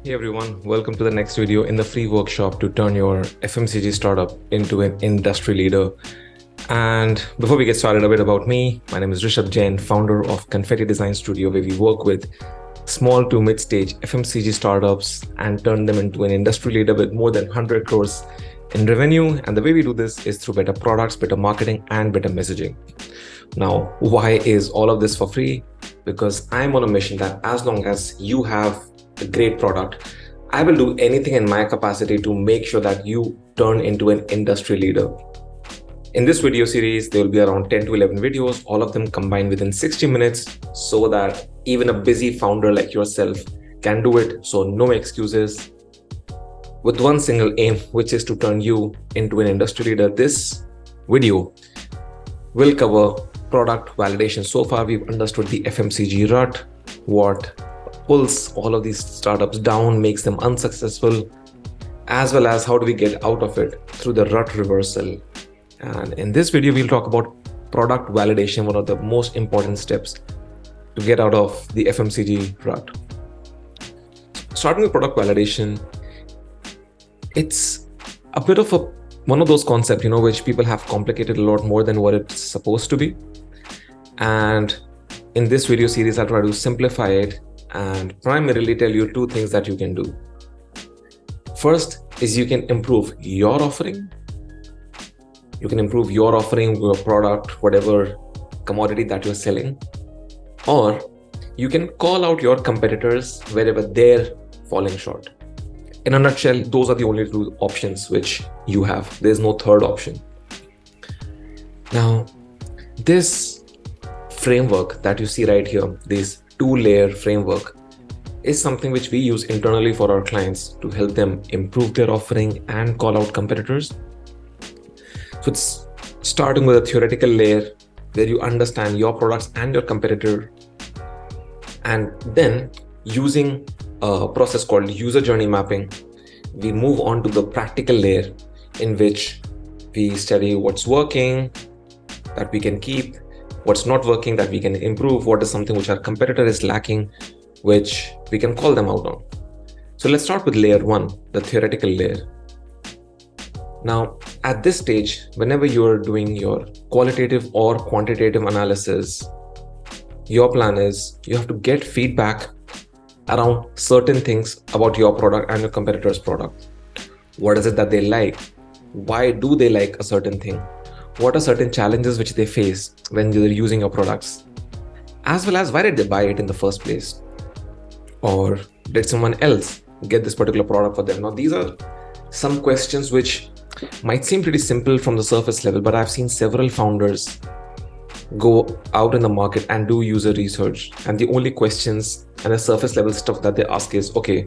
Hey everyone, welcome to the next video in the free workshop to turn your FMCG startup into an industry leader. And before we get started, a bit about me. My name is Rishabh Jain, founder of Confetti Design Studio, where we work with small to mid-stage FMCG startups and turn them into an industry leader with more than 100 crores in revenue. And the way we do this is through better products, better marketing, and better messaging. Now, why is all of this for free? Because I'm on a mission that as long as you have a great product, I will do anything in my capacity to make sure that you turn into an industry leader. In this video series, there will be around 10 to 11 videos, all of them combined within 60 minutes so that even a busy founder like yourself can do it. So no excuses, with one single aim, which is to turn you into an industry leader. This video will cover product validation. So far, we've understood the FMCG rut, what pulls all of these startups down, makes them unsuccessful, as well as how do we get out of it through the rut reversal. And in this video, we'll talk about product validation, one of the most important steps to get out of the FMCG rut. Starting with product validation, it's a bit of one of those concepts, which people have complicated a lot more than what it's supposed to be. And in this video series, I'll try to simplify it and primarily tell you two things that you can do. First is you can improve your offering. You can improve your offering, your product, whatever commodity that you're selling. Or you can call out your competitors wherever they're falling short. In a nutshell, those are the only two options which you have. There's no third option. Now, this framework that you see right here, this two-layer framework, is something which we use internally for our clients to help them improve their offering and call out competitors. So it's starting with a theoretical layer where you understand your products and your competitor, and then using a process called user journey mapping, we move on to the practical layer in which we study what's working that we can keep, what's not working that we can improve, what is something which our competitor is lacking, which we can call them out on. So let's start with layer one, the theoretical layer. Now, at this stage, whenever you're doing your qualitative or quantitative analysis, your plan is you have to get feedback around certain things about your product and your competitor's product. What is it that they like? Why do they like a certain thing? What are certain challenges which they face when they're using your products? As well as why did they buy it in the first place? Or did someone else get this particular product for them? Now, these are some questions which might seem pretty simple from the surface level, but I've seen several founders go out in the market and do user research. And the only questions and the surface level stuff that they ask is, okay,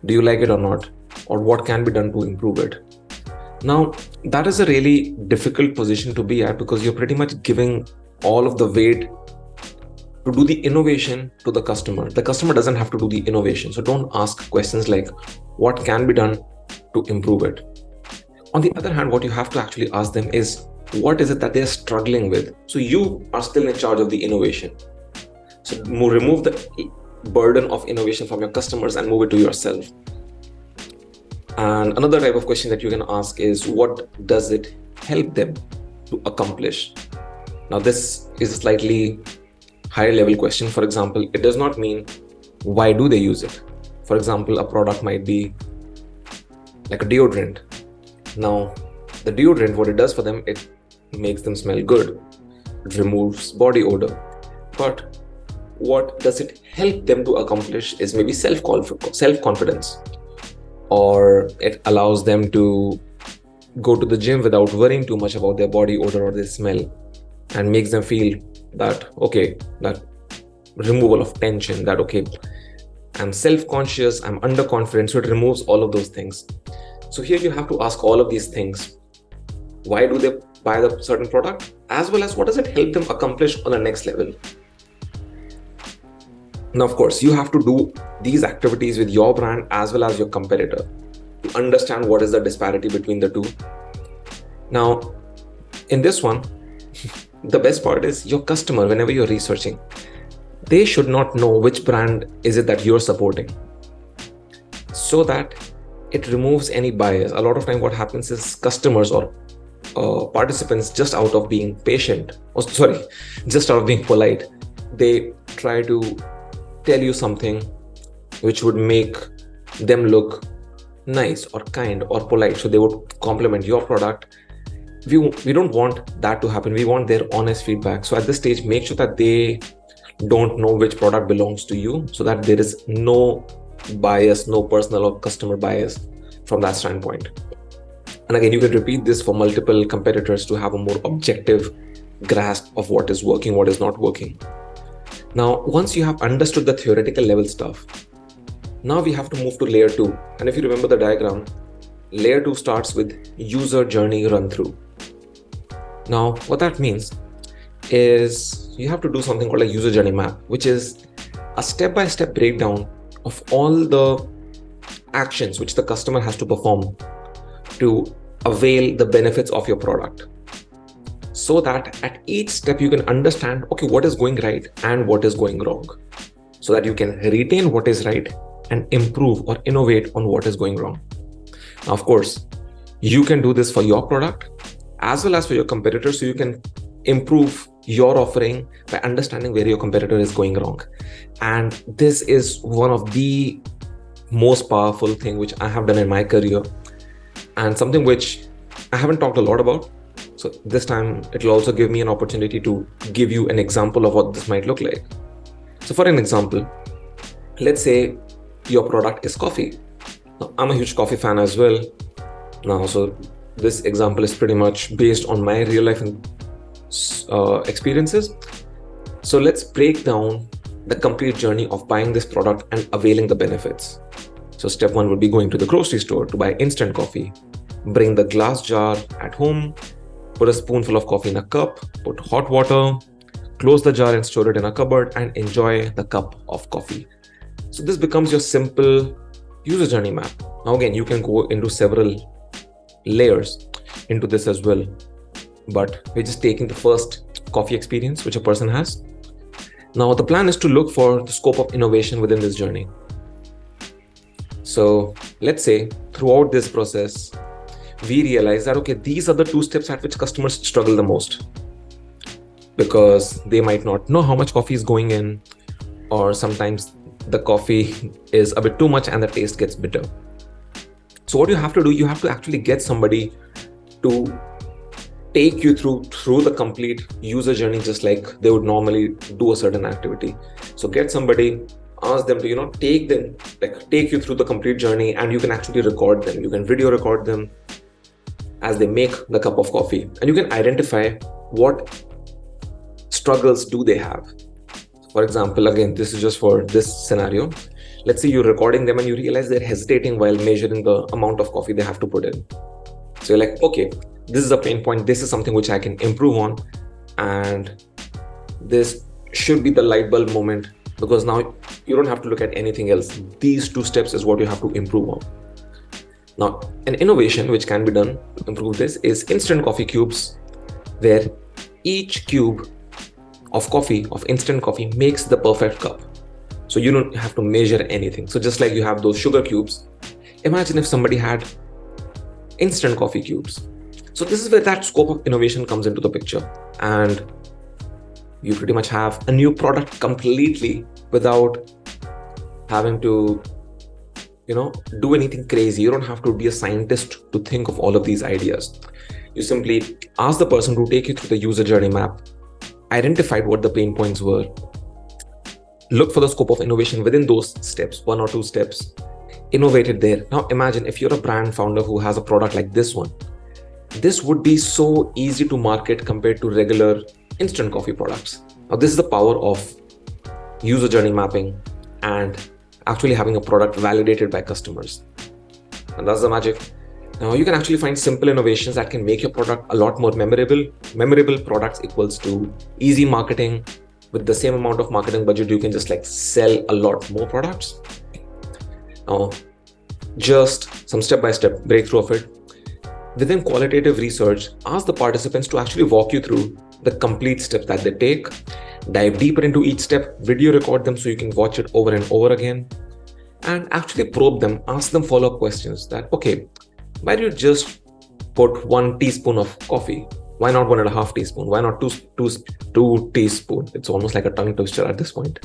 do you like it or not? Or what can be done to improve it? Now, that is a really difficult position to be at because you're pretty much giving all of the weight to do the innovation to the customer. The customer doesn't have to do the innovation. So don't ask questions like what can be done to improve it. On the other hand, what you have to actually ask them is what is it that they're struggling with? So you are still in charge of the innovation. So remove the burden of innovation from your customers and move it to yourself. And another type of question that you can ask is what does it help them to accomplish? Now, this is a slightly higher level question. For example, it does not mean why do they use it? For example, a product might be like a deodorant. Now, the deodorant, what it does for them, it makes them smell good. It removes body odor. But what does it help them to accomplish is maybe self-confidence. Or it allows them to go to the gym without worrying too much about their body odor or their smell, and makes them feel that, okay, that removal of tension, that, okay, I'm self-conscious, I'm underconfident. So it removes all of those things. So here you have to ask all of these things. Why do they buy the certain product? As well as what does it help them accomplish on the next level? Now, of course, you have to do these activities with your brand as well as your competitor to understand what is the disparity between the two. Now, in this one, the best part is your customer, whenever you're researching, they should not know which brand is it that you're supporting. so that it removes any bias. A lot of time what happens is customers or participants, just out of being patient, or sorry, just out of being polite, they try to tell you something which would make them look nice or kind or polite. So they would compliment your product. We don't want that to happen. We want their honest feedback. So at this stage, make sure that they don't know which product belongs to you, so that there is no bias, no personal or customer bias from that standpoint. And again, you can repeat this for multiple competitors to have a more objective grasp of what is working, what is not working. Now, once you have understood the theoretical level stuff, now we have to move to layer 2. And if you remember the diagram, layer 2 starts with user journey run through. Now, what that means is you have to do something called a user journey map, which is a step-by-step breakdown of all the actions which the customer has to perform to avail the benefits of your product, so that at each step you can understand, okay, what is going right and what is going wrong, so that you can retain what is right and improve or innovate on what is going wrong. Now, of course, you can do this for your product as well as for your competitors, so you can improve your offering by understanding where your competitor is going wrong. And this is one of the most powerful thing which I have done in my career, and something which I haven't talked a lot about. So this time it will also give me an opportunity to give you an example of what this might look like. So for an example, let's say your product is coffee. Now, I'm a huge coffee fan as well. Now, so this example is pretty much based on my real life experiences. So let's break down the complete journey of buying this product and availing the benefits. So step 1 would be going to the grocery store to buy instant coffee. Bring the glass jar at home, put a spoonful of coffee in a cup, put hot water, close the jar and store it in a cupboard, and enjoy the cup of coffee. So this becomes your simple user journey map. Now again, you can go into several layers into this as well, but we're just taking the first coffee experience which a person has. Now the plan is to look for the scope of innovation within this journey. So let's say throughout this process, we realize that, okay, these are the 2 steps at which customers struggle the most, because they might not know how much coffee is going in, or sometimes the coffee is a bit too much and the taste gets bitter. So what you have to do, you have to actually get somebody to take you through the complete user journey, just like they would normally do a certain activity. So get somebody, ask them to, take you through the complete journey, and you can actually record them. You can video record them as they make the cup of coffee, and you can identify what struggles do they have. For example, again, this is just for this scenario. Let's say you're recording them and you realize they're hesitating while measuring the amount of coffee they have to put in. So you're like, okay, this is a pain point. This is something which I can improve on. And this should be the light bulb moment, because now you don't have to look at anything else. These 2 steps is what you have to improve on. Now, an innovation which can be done to improve this is instant coffee cubes, where each cube of instant coffee makes the perfect cup. So you don't have to measure anything. So just like you have those sugar cubes, imagine if somebody had instant coffee cubes. So this is where that scope of innovation comes into the picture, and you pretty much have a new product completely without having to do anything crazy. You don't have to be a scientist to think of all of these ideas. You simply ask the person to take you through the user journey map, identified what the pain points were, look for the scope of innovation within those steps, 1 or 2 steps, innovated there. Now imagine if you're a brand founder who has a product like this one. This would be so easy to market compared to regular instant coffee products. Now this is the power of user journey mapping and actually having a product validated by customers. And that's the magic. Now you can actually find simple innovations that can make your product a lot more memorable. Memorable products equals to easy marketing. With the same amount of marketing budget, you can just sell a lot more products. Now, just some step-by-step breakthrough of it. Within qualitative research, ask the participants to actually walk you through the complete steps that they take. Dive deeper into each step, video record them so you can watch it over and over again. and actually probe them, ask them follow-up questions that, okay, why do you just put 1 teaspoon of coffee? Why not 1.5 teaspoon? Why not two teaspoon? It's almost like a tongue twister at this point.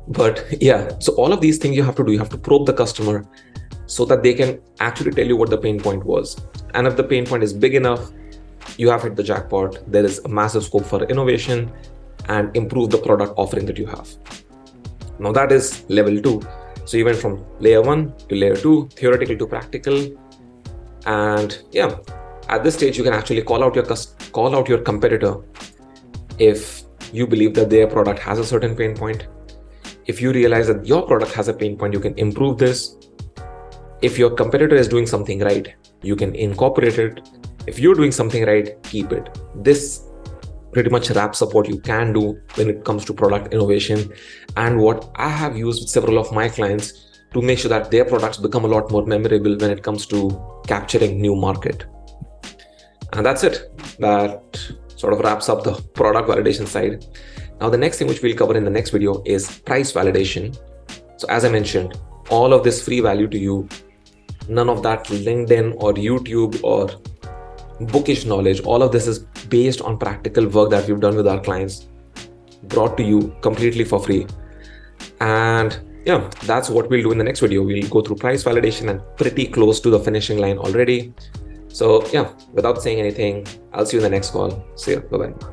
But yeah, so all of these things you have to do. You have to probe the customer so that they can actually tell you what the pain point was. And if the pain point is big enough, you have hit the jackpot. There is a massive scope for innovation and improve the product offering that you have. Now that is level 2. So you went from layer 1 to layer 2, theoretical to practical. And yeah, at this stage, you can actually call out your competitor if you believe that their product has a certain pain point. If you realize that your product has a pain point, you can improve this. If your competitor is doing something right, you can incorporate it. If you're doing something right, keep it. This pretty much wraps up what you can do when it comes to product innovation and what I have used with several of my clients to make sure that their products become a lot more memorable when it comes to capturing new market. And that's it. That sort of wraps up the product validation side. Now, the next thing which we'll cover in the next video is price validation. So as I mentioned, all of this free value to you, none of that LinkedIn or YouTube or bookish knowledge. All of this is based on practical work that we've done with our clients, brought to you completely for free. And yeah, that's what we'll do in the next video. We'll go through price validation and pretty close to the finishing line already. So yeah, without saying anything, I'll see you in the next call. See you. Bye-bye.